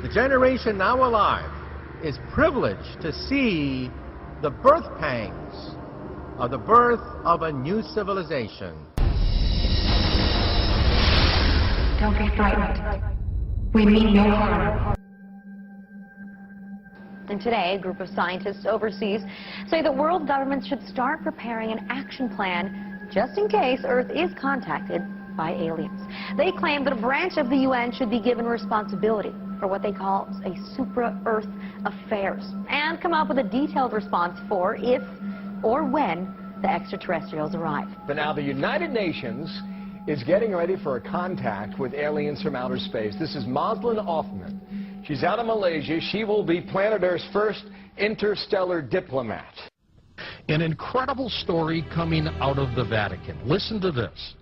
The generation now alive is privileged to see the birth pangs of the birth of a new civilization. Don't be frightened. We mean no harm. And today, a group of scientists overseas say that world governments should start preparing an action plan just in case Earth is contacted by aliens. They claim that a branch of the UN should be given responsibility for what they call a supra-Earth affairs and come up with a detailed response for if or when the extraterrestrials arrive. But now the United Nations is getting ready for a contact with aliens from outer space. This is Moslin Othman. She's out of Malaysia. She will be planet Earth's first interstellar diplomat. An incredible story coming out of the Vatican. Listen to this.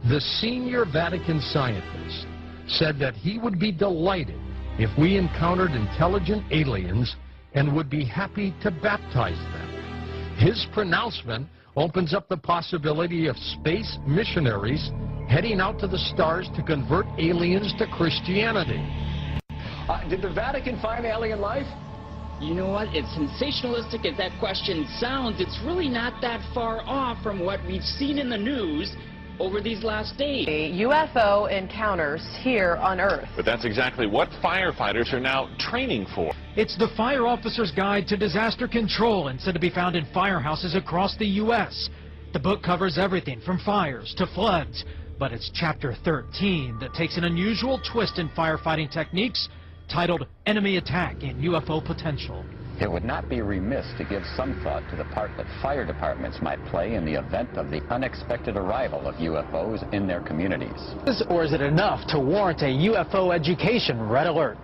The senior Vatican scientist said that he would be delighted if we encountered intelligent aliens and would be happy to baptize them. His pronouncement opens up the possibility of space missionaries heading out to the stars to convert aliens to Christianity. Did the Vatican find alien life? You know what? As sensationalistic as that question sounds, it's really not that far off from what we've seen in the news over these last days. UFO encounters here on Earth. But that's exactly what firefighters are now training for. It's the Fire Officer's Guide to Disaster Control and said to be found in firehouses across the U.S. The book covers everything from fires to floods, but it's chapter 13 that takes an unusual twist in firefighting techniques titled Enemy Attack in UFO Potential. It would not be remiss to give some thought to the part that fire departments might play in the event of the unexpected arrival of UFOs in their communities. Or is it enough to warrant a UFO education red alert?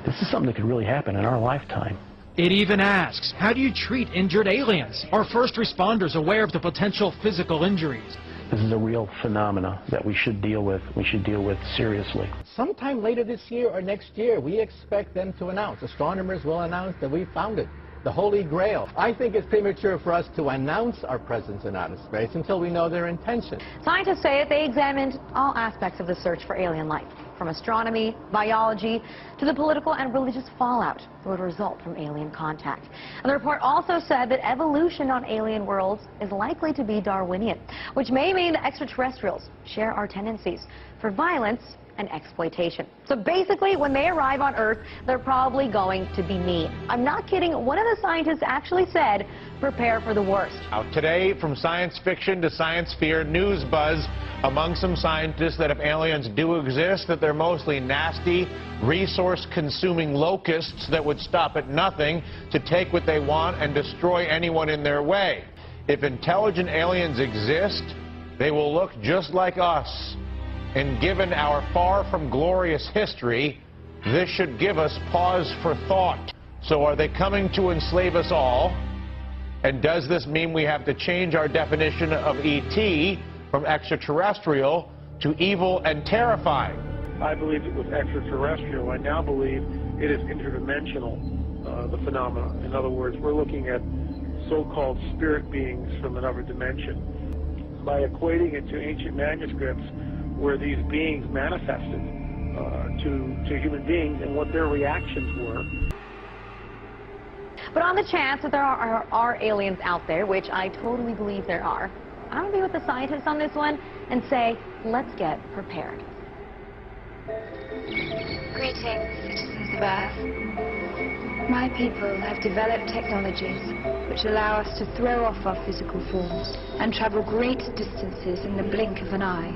This is something that could really happen in our lifetime. It even asks, how do you treat injured aliens? Are first responders aware of the potential physical injuries? This is a real phenomena that we should deal with. We should deal with seriously. Sometime later this year or next year, we expect them to announce, astronomers will announce that we found it, the Holy Grail. I think it's premature for us to announce our presence in outer space until we know their intention. Scientists say that they examined all aspects of the search for alien life, from astronomy, biology, to the political and religious fallout that would result from alien contact. And the report also said that evolution on alien worlds is likely to be Darwinian, which may mean that extraterrestrials share our tendencies for violence and exploitation. So basically, when they arrive on Earth, they're probably going to be mean. I'm not kidding. One of the scientists actually said, prepare for the worst. Today, from science fiction to science fear, news buzz among some scientists that if aliens do exist, that they're mostly nasty, resource-consuming locusts that would stop at nothing to take what they want and destroy anyone in their way. If intelligent aliens exist, they will look just like us. And given our far from glorious history, this should give us pause for thought. So are they coming to enslave us all? And does this mean we have to change our definition of ET from extraterrestrial to evil and terrifying? I believed it was extraterrestrial. I now believe it is interdimensional, the phenomena. In other words, we're looking at so-called spirit beings from another dimension. By equating it to ancient manuscripts where these beings manifested to human beings and what their reactions were. But on the chance that there are aliens out there, which I totally believe there are, I'm going to be with the scientists on this one and say, let's get prepared. Greetings, citizens of Earth. My people have developed technologies which allow us to throw off our physical forms and travel great distances in the blink of an eye.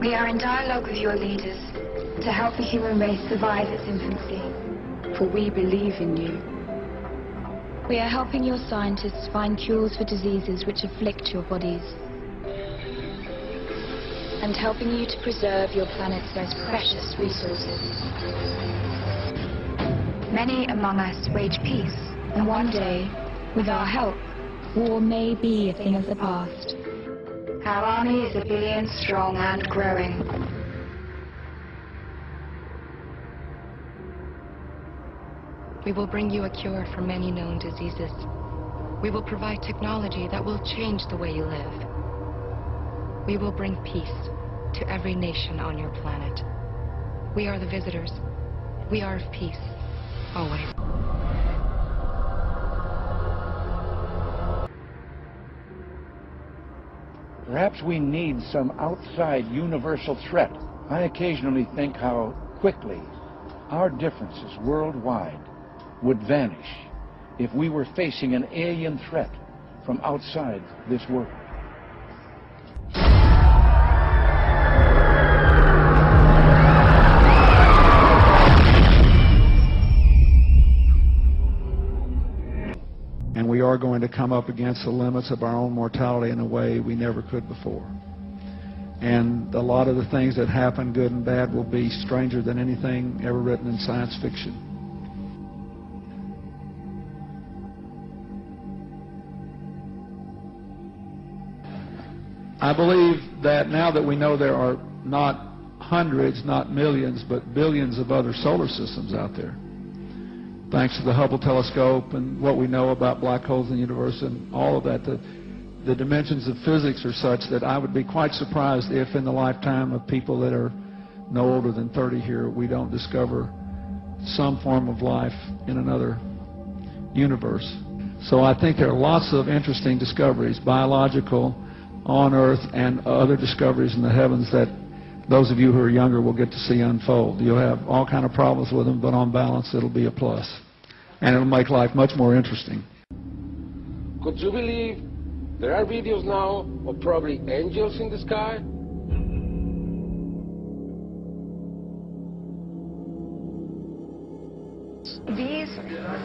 We are in dialogue with your leaders to help the human race survive its infancy, for we believe in you. We are helping your scientists find cures for diseases which afflict your bodies, and helping you to preserve your planet's most precious resources. Many among us wage peace, and one day, with our help, war may be a thing of the past. Our army is 1 billion strong and growing. We will bring you a cure for many known diseases. We will provide technology that will change the way you live. We will bring peace to every nation on your planet. We are the visitors. We are of peace, always. Perhaps we need some outside universal threat. I occasionally think how quickly our differences worldwide would vanish if we were facing an alien threat from outside this world. And we are going to come up against the limits of our own mortality in a way we never could before. And a lot of the things that happen, good and bad, will be stranger than anything ever written in science fiction. I believe that now that we know there are not hundreds, not millions, but billions of other solar systems out there, thanks to the Hubble telescope and what we know about black holes in the universe and all of that, the dimensions of physics are such that I would be quite surprised if in the lifetime of people that are no older than 30 here, we don't discover some form of life in another universe. So I think there are lots of interesting discoveries, biological, on Earth, and other discoveries in the heavens that those of you who are younger will get to see unfold. You'll have all kind of problems with them, but on balance it'll be a plus. And it'll make life much more interesting. Could you believe there are videos now of probably angels in the sky? These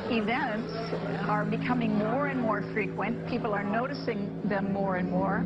events are becoming more and more frequent. People are noticing them more and more.